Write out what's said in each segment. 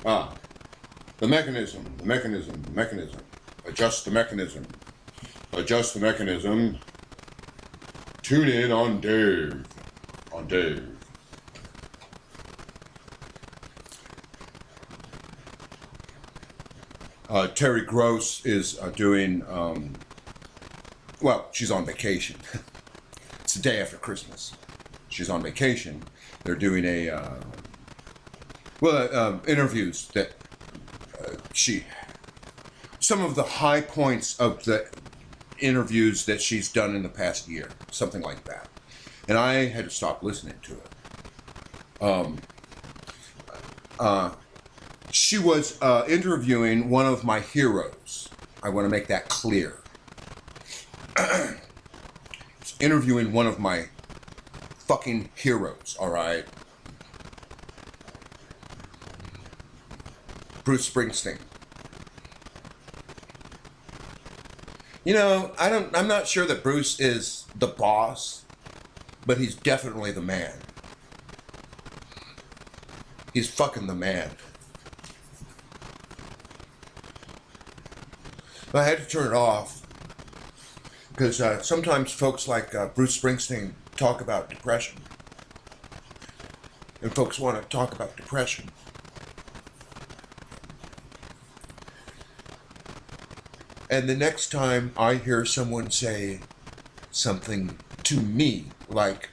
The mechanism. Adjust the mechanism. Adjust the mechanism. Tune in on Dave. Terry Gross is doing, well, she's on vacation. It's the day after Christmas. She's on vacation. They're doing interviews that some of the high points of the interviews that she's done in the past year, something like that. And I had to stop listening to it. She was interviewing one of my heroes. I want to make that clear. Interviewing one of my fucking heroes, all right? Bruce Springsteen. You know, I'm not sure that Bruce is the boss, but he's definitely the man. He's fucking the man. I had to turn it off because sometimes folks like Bruce Springsteen talk about depression. And folks want to talk about depression. And the next time I hear someone say something to me like,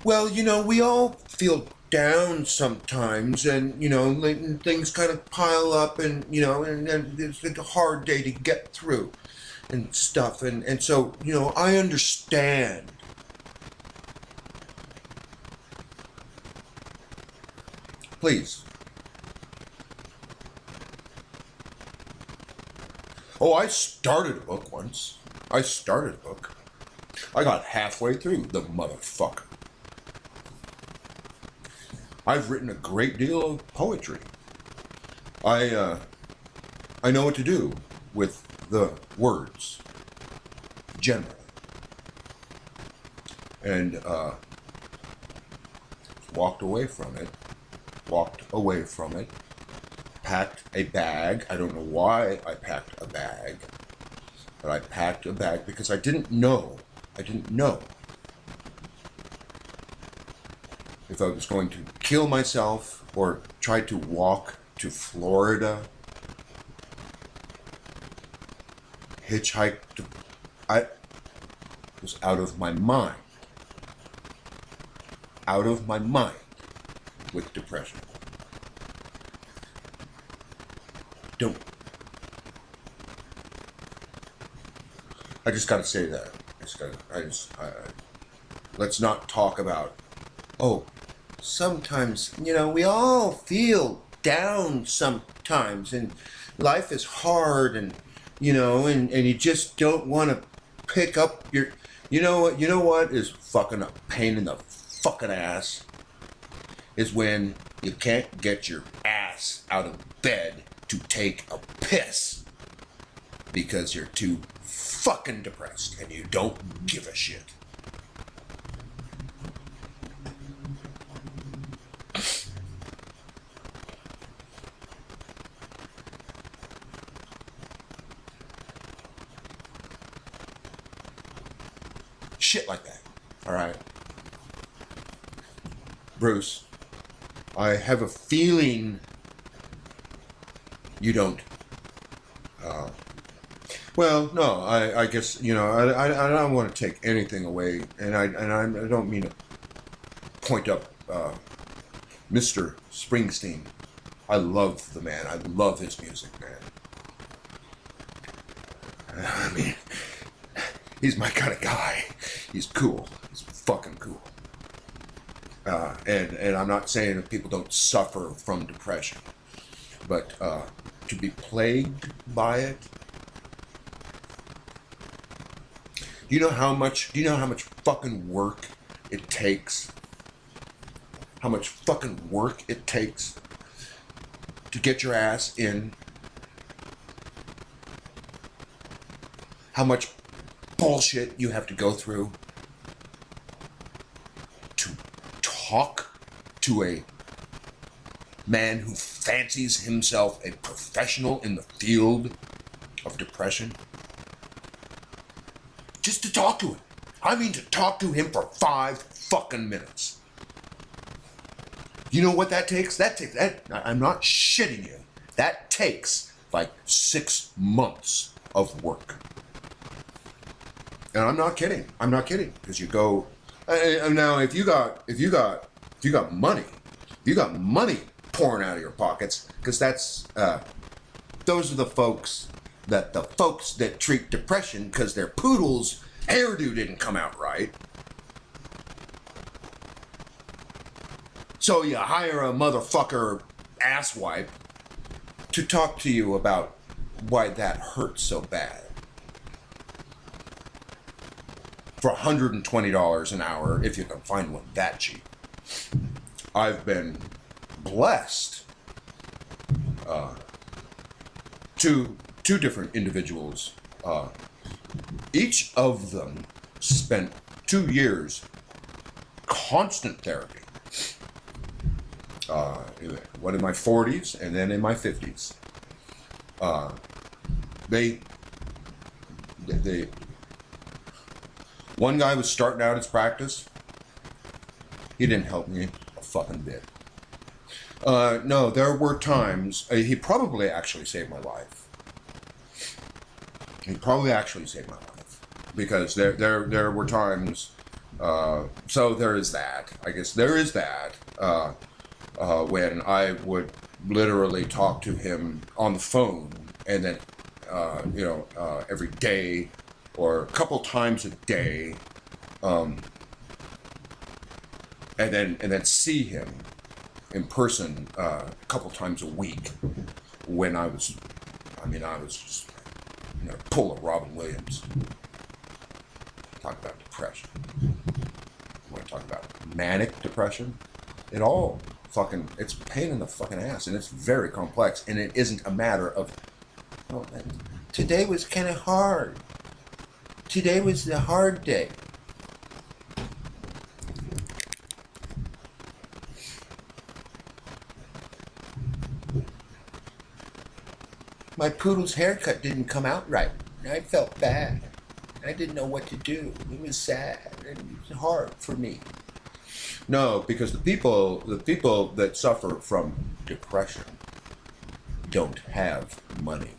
well, you know, we all feel down sometimes, and, you know, things kind of pile up, and, you know, and it's a hard day to get through and stuff. And so, you know, I understand. Please. Oh, I started a book once. I got halfway through the motherfucker. I've written a great deal of poetry. I know what to do with the words, generally. And walked away from it, packed a bag. I don't know why I packed a bag, but I packed a bag because I didn't know if I was going to kill myself or try to walk to Florida, hitchhike to... I was out of my mind with depression. I just gotta say that. Let's not talk about, oh, sometimes, you know, we all feel down sometimes, and life is hard, and, you know, and you just don't want to pick up your, you know what is fucking a pain in the fucking ass? Is when you can't get your ass out of bed to take a piss because you're too fucking depressed and you don't give a shit. Shit like that, all right? Bruce, I have a feeling you don't. Well, no, I guess, you know, I don't want to take anything away, and I don't mean to point up Mr. Springsteen. I love the man. I love his music, man. I mean, he's my kind of guy. He's cool. He's fucking cool. And I'm not saying that people don't suffer from depression, but to be plagued by it. Do you know how much fucking work it takes? How much fucking work it takes to get your ass in? How much bullshit you have to go through to talk to a man who fancies himself a professional in the field of depression, just to talk to him. I mean, to talk to him for 5 fucking minutes. You know what that takes? I'm not shitting you. That takes like 6 months of work. And I'm not kidding. Because you go, now if you got money, pouring out of your pockets, because those are the folks that treat depression because their poodle's hairdo didn't come out right. So you hire a motherfucker asswipe to talk to you about why that hurts so bad. For $120 an hour, if you can find one that cheap. I've been blessed. Two different individuals. Each of them spent 2 years constant therapy. One in my 40s and then in my 50s. One guy was starting out his practice. He didn't help me a fucking bit. No, there were times, he probably actually saved my life. Because there were times, so there is that. I guess there is that. When I would literally talk to him on the phone, and then, every day or a couple times a day, and then see him in person a couple times a week. When I was just pull a Robin Williams. Talk about depression. I want to talk about manic depression. It all it's a pain in the fucking ass, and it's very complex, and it isn't a matter of, today was kind of hard. Today was the hard day. My poodle's haircut didn't come out right. I felt bad. I didn't know what to do. It was sad. It was hard for me. No, because the people that suffer from depression don't have money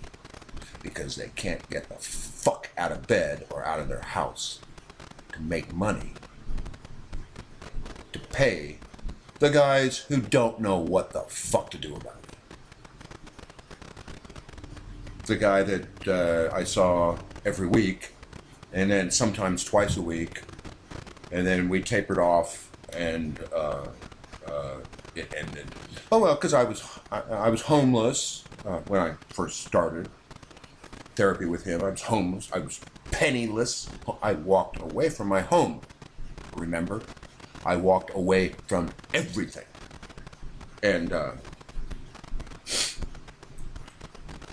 because they can't get the fuck out of bed or out of their house to make money to pay the guys who don't know what the fuck to do about it. The guy that I saw every week, and then sometimes twice a week, and then we tapered off. And it ended. Oh well, because I was homeless when I first started therapy with him. I was homeless. I was penniless. I walked away from my home. Remember, I walked away from everything, and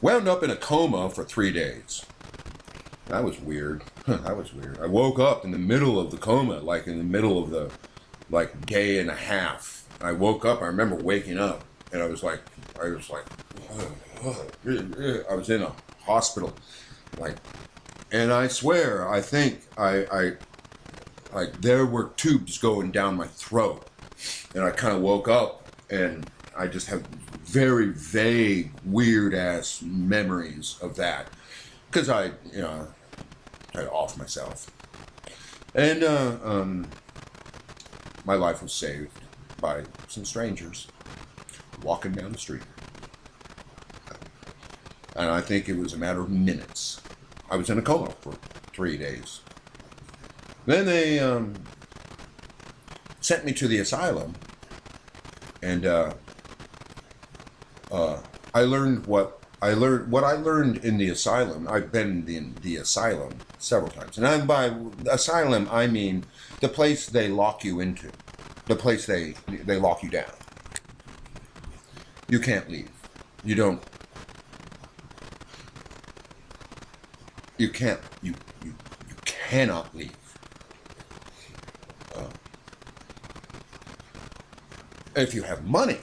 wound up in a coma for 3 days. That was weird. That was weird. I woke up in the middle of the coma, like in the middle of the day and a half. I woke up, I remember waking up, and I was like, I was in a hospital, and I swear, I think there were tubes going down my throat, and I kind of woke up, and I just have very vague, weird ass memories of that, because I tried to off myself, and my life was saved by some strangers walking down the street. And I think it was a matter of minutes. I was in a coma for 3 days. Then they sent me to the asylum. And I learned what I learned in the asylum. I've been in the asylum several times. And by asylum, I mean the place they lock you into. The place they lock you down. You can't leave. You don't. You can't. You cannot leave. If you have money,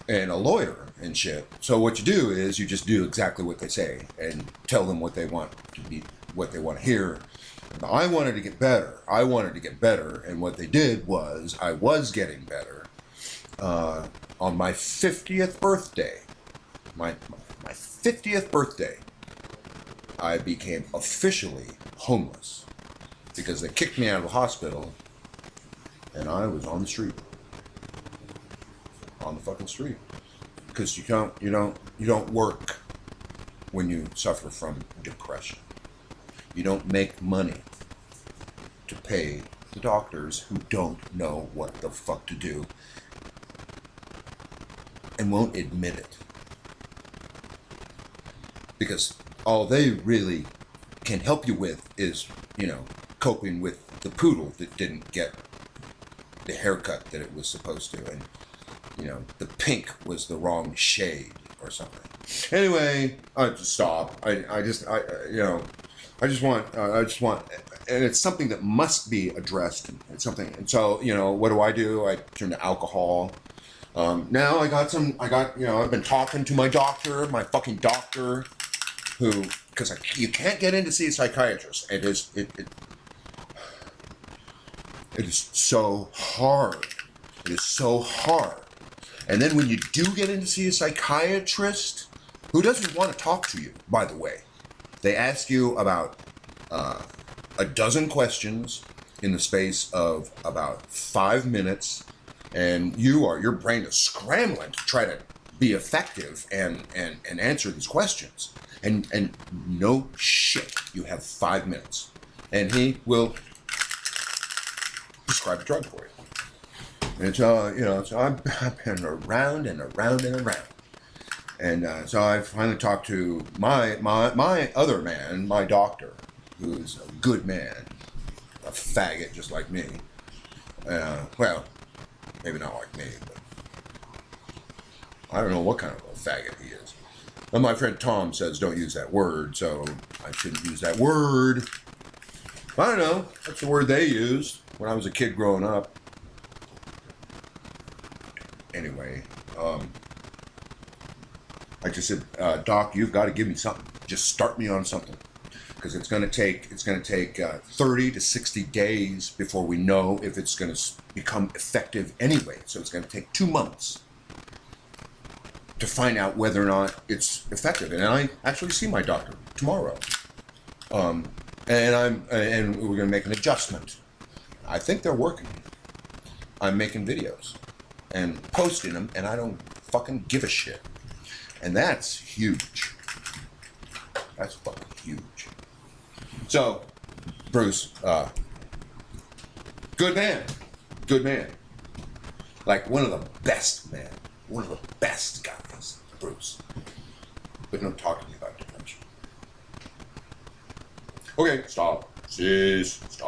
and a lawyer and shit. So what you do is you just do exactly what they say and tell them what they want to be, what they want to hear. I wanted to get better. And what they did was I was getting better. On my 50th birthday, my 50th birthday, I became officially homeless because they kicked me out of the hospital and I was on the street. On the fucking street. Because you don't work when you suffer from depression. You don't make money to pay the doctors who don't know what the fuck to do and won't admit it. Because all they really can help you with is, coping with the poodle that didn't get the haircut that it was supposed to, and the pink was the wrong shade or something. Anyway, I just stop. I just want, and it's something that must be addressed. It's something, and so what do? I turn to alcohol. Now I've been talking to my doctor, my fucking doctor, because you can't get in to see a psychiatrist. It is so hard. It is so hard. And then when you do get in to see a psychiatrist, who doesn't want to talk to you, by the way, they ask you about a dozen questions in the space of about 5 minutes, and your brain is scrambling to try to be effective and answer these questions. And no shit, you have 5 minutes. And he will prescribe a drug for you. And so, so I've been around and around and around. And so I finally talked to my other man, my doctor, who's a good man, a faggot just like me. Well, maybe not like me, but I don't know what kind of a faggot he is. Well, my friend Tom says don't use that word, so I shouldn't use that word. I don't know. That's the word they used when I was a kid growing up. Anyway, I just said, Doc, you've got to give me something. Just start me on something, because it's going to take 30 to 60 days before we know if it's going to become effective anyway. So it's going to take 2 months to find out whether or not it's effective. And I actually see my doctor tomorrow, and we're going to make an adjustment. I think they're working. I'm making videos and posting them, and I don't fucking give a shit. And that's huge. That's fucking huge. So, Bruce, good man. Good man. Like one of the best men. One of the best guys, Bruce. But don't talk to me about depression. Okay, stop. Cease. Stop.